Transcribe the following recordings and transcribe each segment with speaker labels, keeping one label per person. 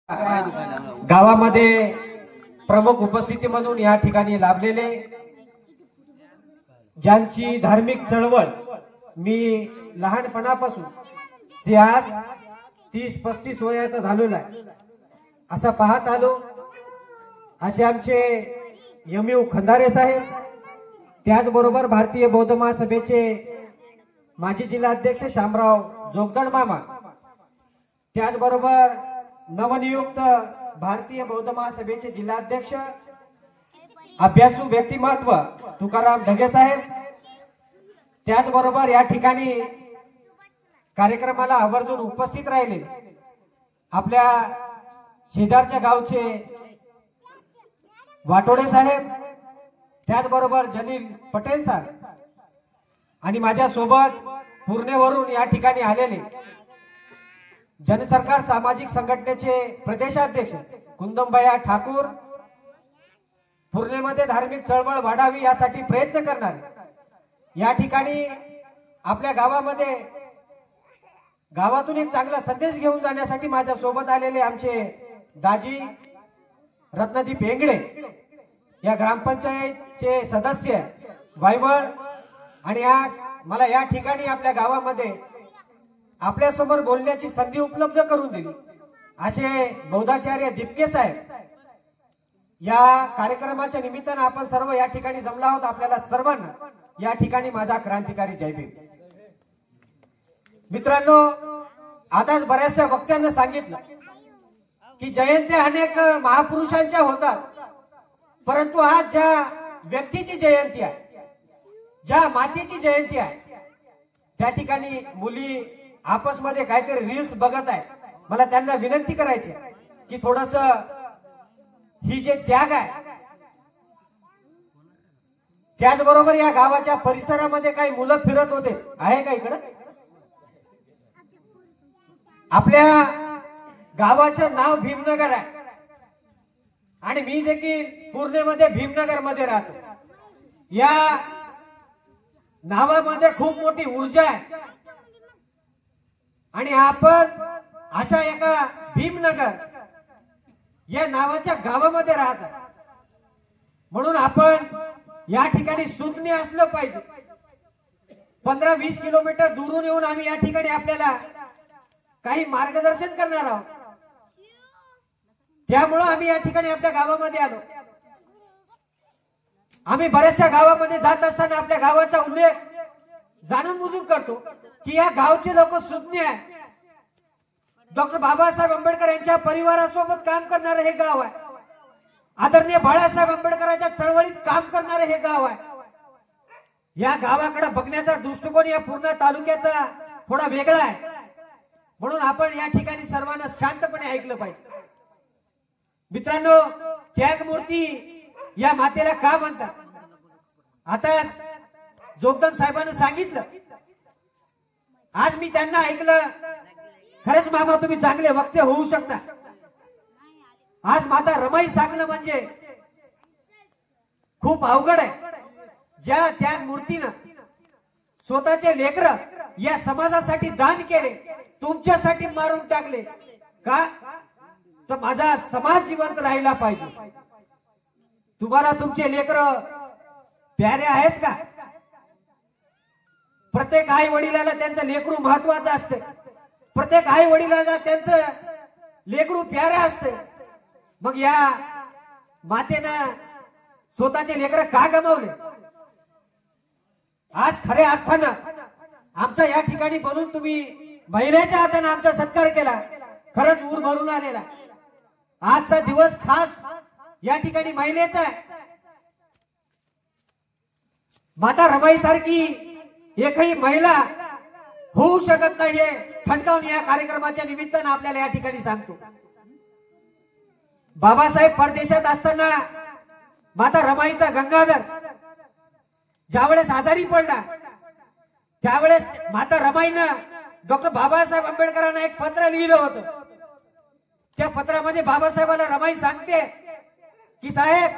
Speaker 1: गावामध्ये प्रमुख उपस्थिती म्हणून या ठिकाणी लाभलेले ज्यांची धार्मिक चळवळ मी लहानपणापासून ते आज 30-35 वयाचा झालेला आहे असं पाहत आलो, असे आमचे यमयू खंदारे साहेब, त्याचबरोबर भारतीय बौद्ध महासभेचे माजी जिल्हाध्यक्ष शामराव जोगदंड मामा, त्याचबरोबर नवनियुक्त भारतीय बौद्ध महासभेचे जिल्हाध्यक्ष अभ्यासू व्यक्तिमत्व तुकाराम ढगे साहेब, त्याचबरोबर या ठिकाणी कार्यक्रमाला आवर्जून उपस्थित राहिले आपल्या शेजारच्या गावचे वाटोडे साहेब, त्याचबरोबर जलील पटेल साहेब आणि माझ्या सोबत पुरणेवरून या ठिकाणी आलेले जनसरकार सामाजिक संघटनेचे प्रदेशाध्यक्ष कुंदमभैया ठाकूर, पुरणेमध्ये धार्मिक चळवळ वाढावी यासाठी प्रयत्न करणारे, या ठिकाणी आपल्या गावामध्ये गावातून एक चांगला संदेश घेऊन जाण्यासाठी माझ्या सोबत आलेले आमचे दाजी रत्नदीप हेंगडे, या ग्रामपंचायतचे सदस्य वायवळ, आणि आज मला या ठिकाणी आपल्या गावामध्ये आपल्या समोर बोलण्याची संधी उपलब्ध करून दिली असे बौद्धाचार्य दिपके साहेब, या कार्यक्रमाच्या निमित्तानं आपण सर्व या ठिकाणी जमला आहोत। आपल्याला सर्वांना या ठिकाणी माझा क्रांतिकारी जय भीम। मित्रांनो, आताच बऱ्याचशा वक्त्यांना सांगितलं की जयंत्या अनेक महापुरुषांच्या होतात, परंतु आज ज्या व्यक्तीची जयंती आहे, ज्या मातेची जयंती आहे, त्या ठिकाणी मुली आपसमध्ये काहीतरी रील्स बघत आहेत। मला त्यांना विनंती करायची की थोडस ही जे त्याग आहे, त्याचबरोबर या गावाच्या परिसरामध्ये काही मुलं फिरत होते, आहे का इकडं? आपल्या गावाचं नाव भीमनगर आहे आणि मी देखील पुरणेमध्ये भीमनगर मध्ये राहतो। या नावामध्ये खूप मोठी ऊर्जा आहे आणि आपण अशा एका भीमनगर या नावाच्या गावामध्ये राहतात, म्हणून आपण या ठिकाणी सुज्ञ असलं पाहिजे। 15-20 किलोमीटर दूरून येऊन आम्ही या ठिकाणी आपल्याला काही मार्गदर्शन करणार आहोत, त्यामुळे आम्ही या ठिकाणी आपल्या गावामध्ये आलो। आम्ही बऱ्याचशा गावामध्ये जात असताना आपल्या गावाचा उल्लेख जाणून बुजून करतो की या गावचे लोक सुज्ञ आहेत। डॉक्टर बाबासाहेब आंबेडकर यांच्या परिवारासोबत काम करणारे हे गाव आहे, आदरणीय बाळासाहेब आंबेडकरांच्या चळवळीत काम करणारे हे गाव आहे। या गावाकडे बघण्याचा दृष्टिकोन या पूर्ण तालुक्याचा थोडा वेगळा आहे, म्हणून आपण या ठिकाणी सर्वांना शांतपणे ऐकलं पाहिजे। मित्रांनो, त्यागमूर्ती या मातेला का म्हणतात? आताच जोगदंड साहेबांनी सांगितलं, आज मी त्यांना ऐकलं, खरंच मामा तुम्ही चांगले वक्ते होऊ शकता। आज माता रमाई सांगणं म्हणजे खूप अवघड आहे। ज्या त्या मूर्तीनं स्वतःचे लेकर या समाजासाठी दान केले, तुमच्यासाठी मारून टाकले का? तर माझा समाज जिवंत राहिला पाहिजे। तुम्हाला तुमचे लेकर प्यारे आहेत का? प्रत्येक आई वडिलाला त्यांचं लेकरू महत्वाचं असते, प्रत्येक आई वडिलांना त्यांचं लेकरू प्यारे असते। मग या मातेनं स्वतःचे लेकर का गमावले? आज खऱ्या अर्थानं आमच्या या ठिकाणी बोलून तुम्ही महिलेच्या हाताने आमचा सत्कार केला, खरंच ऊर भरून आलेला। आजचा दिवस खास या ठिकाणी महिलेचा आहे। माता रमाई सारखी एकही महिला होऊ शकत नाहीये, ठणकावून या कार्यक्रमाच्या निमित्तानं आपल्याला या ठिकाणी सांगतो। बाबासाहेब परदेशात असताना माता रमाईचा गंगाधर ज्यावेळेस आजारी पडला, त्यावेळेस माता रमाईनं डॉक्टर बाबासाहेब आंबेडकरांना एक पत्र लिहिलं होतं। त्या पत्रामध्ये बाबासाहेबाला रमाई सांगते की साहेब,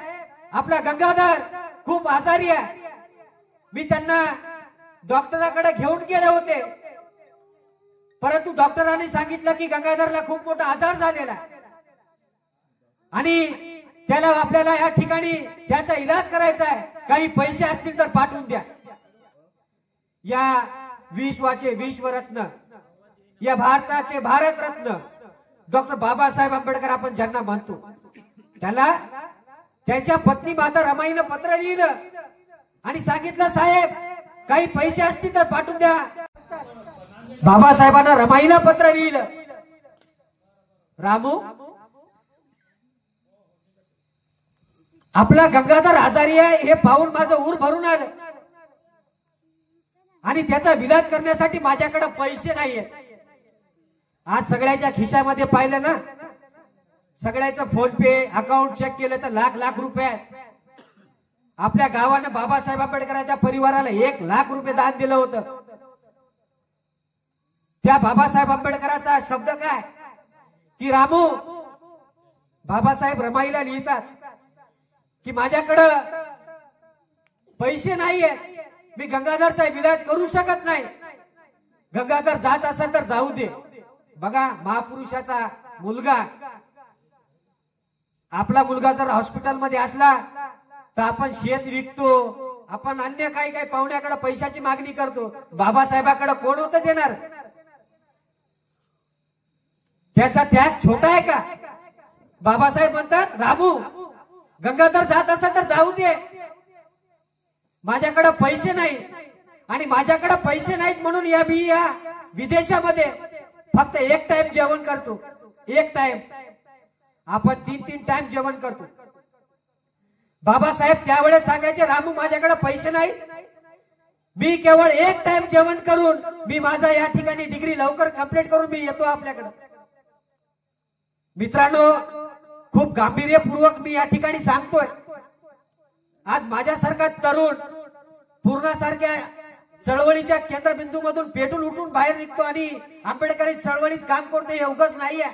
Speaker 1: आपला गंगाधर खूप आजारी आहे, मी त्यांना डॉक्टरांकडे घेऊन गेले होते, परंतु डॉक्टरांनी सांगितलं की गंगाधरला खूप मोठा आजार झालेला आहे आणि त्याला आपल्याला या ठिकाणी त्याचा इलाज करायचा आहे, काही पैसे असतील तर पाठवून द्या। या विश्वाचे विश्वरत्न, या भारताचे भारतरत्न डॉक्टर बाबासाहेब आंबेडकर आपण ज्यांना मानतो, त्याला त्यांच्या पत्नी माता रमाईनं पत्र लिहिलं आणि सांगितलं, साहेब काही पैसे असतील तर पाठवून द्या। बाबासाहेबांना रमाईला पत्र लिहिलं, रामू आपला गंगाधर आजारी आहे हे पाहून माझं ऊर भरून आलं आणि त्याचा विलाज करण्यासाठी माझ्याकडे पैसे नाहीये। आज सगळ्याच्या खिशामध्ये पाहिलं ना, सगळ्याचं फोन पे अकाउंट चेक केलं तर लाख लाख रुपये आहेत। आपल्या गावानं बाबासाहेब आंबेडकरांच्या परिवाराला 1 लाख रुपये दान दिलं होतं। त्या बाबासाहेब आंबेडकरांचा शब्द काय की रामू, बाबासाहेब रमाईला लिहितात की माझ्याकडे पैसे नाहीये, मी गंगाधरचा विलाज करू शकत नाही, गंगाधर जात असेल तर जाऊ दे। बघा, महापुरुषाचा मुलगा, आपला मुलगा जर हॉस्पिटलमध्ये असला तर आपण शेत विकतो, आपण अन्य काही काही पाहुण्याकडे पैशाची मागणी करतो, बाबासाहेबाकडे कोण होतं देणार? त्याचा त्याग छोटा आहे का? बाबासाहेब म्हणतात, रामू गंगाधर जात असेल तर जाऊ दे, माझ्याकडे पैसे नाही आणि माझ्याकडे पैसे नाहीत म्हणून या विदेशामध्ये फक्त 1 टाइम जेवण करतो। 1 टाइम, आपण 3-3 टाइम जेवण करतो। बाबासाहेब त्यावेळेस सांगायचे, रामू माझ्याकडे पैसे नाही, मी केवळ 1 टाइम जेवण करून मी माझा या ठिकाणी डिग्री लवकर कंप्लीट करून मी येतो आपल्याकडे। मित्रांनो, खूप गांभीर्यपूर्वक मी या ठिकाणी सांगतोय, आज माझ्यासारखा तरुण पूर्णासारख्या चळवळीच्या केंद्रबिंदू मधून पेटून उठून बाहेर निघतो आणि आंबेडकरी चळवळीत काम करतो, हे उगाच नाहीये।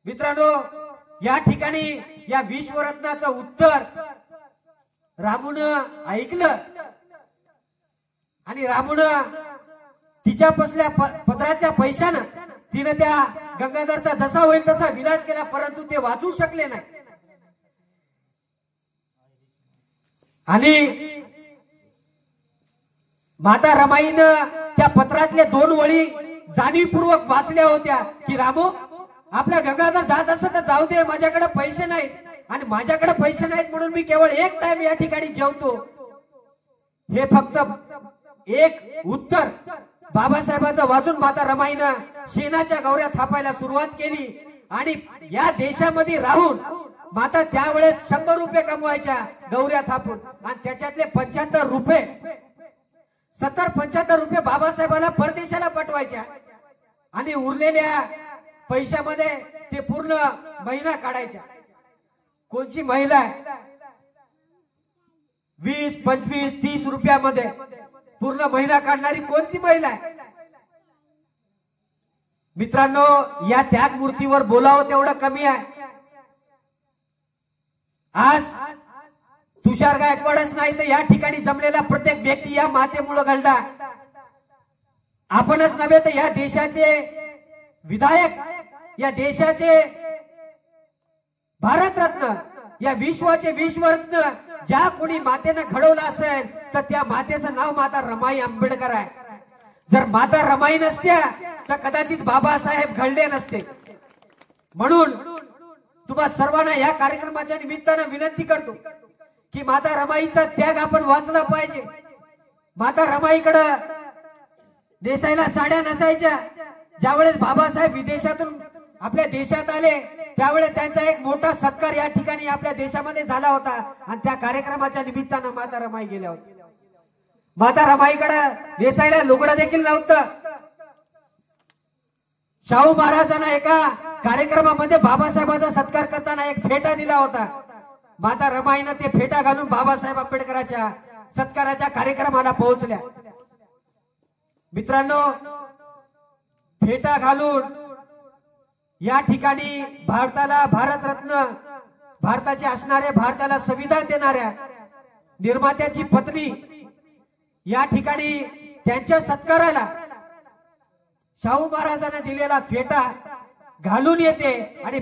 Speaker 1: मित्रांनो, या ठिकाणी या विश्वरत्नाचं उत्तर रामूनं ऐकलं आणि रामूनं तिच्या पदरातल्या पैशानं तिने त्या गंगाधरचा जसा होईल तसा विलाज केला, परंतु ते वाचू शकले नाही। आणि माता रमाईनं त्या पत्रातले 2 वळी जाणीवपूर्वक वाचल्या होत्या की रामू आपल्या गंगाधर जात असत तर जाऊ दे, माझ्याकडे पैसे नाहीत आणि माझ्याकडे पैसे नाहीत म्हणून मी केवळ 1 टाइम या ठिकाणी जेवतो। हे फक्त एक उत्तर बाबासाहेबांचं वाचून माता रमाईनं शेणाच्या गौऱ्या थापायला सुरुवात केली आणि या देशामध्ये राहून माता त्यावेळेस 100 रुपये कमवायच्या गौऱ्या थापून आणि त्याच्यातले 75 रुपये 70-75 रुपये बाबासाहेबांना परदेशाला पाठवायच्या आणि उरलेल्या पैशामध्ये ते पूर्ण महिना काढायच्या। कोणची महिला 20, 25, 30 रुपयामध्ये पूर्ण महिना काढणारी कोणती महिला आहे? मित्रांनो, या त्याग मूर्तीवर बोलावं तेवढं कमी आहे। आज तुषार गायकवाडच नाही तर या ठिकाणी जमलेला प्रत्येक व्यक्ती या मातेमुळे घडला। आपणच नव्हे तर या देशाचे विधायक, या देशाचे भारतरत्न, या विश्वाचे विश्वरत्न ज्या कोणी मातेने घडवलं असेल तर त्या मातेचं नाव माता रमाई आंबेडकर आहे। जर माता रमाई नसत्या तर कदाचित बाबासाहेब घडले नसते। म्हणून तुम्हा सर्वांना या कार्यक्रमाच्या निमित्तानं विनंती करतो की माता रमाईचा त्याग आपण वाचला पाहिजे। माता रमाईकडे नेसायला साड्या नसायच्या। ज्यावेळेस बाबासाहेब विदेशातून आपल्या देशात आले त्यावेळेस त्यांचा एक मोठा सत्कार या ठिकाणी आपल्या देशामध्ये झाला होता आणि त्या कार्यक्रमाच्या निमित्तानं माता रमाई गेल्या होत्या। माता रमाईकडे नेसायला लुगडं देखील नव्हतं। शाहू महाराजांना एका कार्यक्रमामध्ये बाबासाहेबांचा सत्कार करताना एक फेटा दिला होता। माता रमाईनं ते फेटा घालून बाबासाहेब आंबेडकरांच्या सत्काराच्या कार्यक्रमाला पोहोचल्या। मित्रांनो, फेटा घालून या ठिकाणी भारताला भारतरत्न, भारताचे असणारे, भारताला संविधान देणाऱ्या निर्मात्याची पत्नी या ठिकाणी त्यांच्या सत्काराला शाहू महाराजांना दिलेला फेटा घालून येते आणि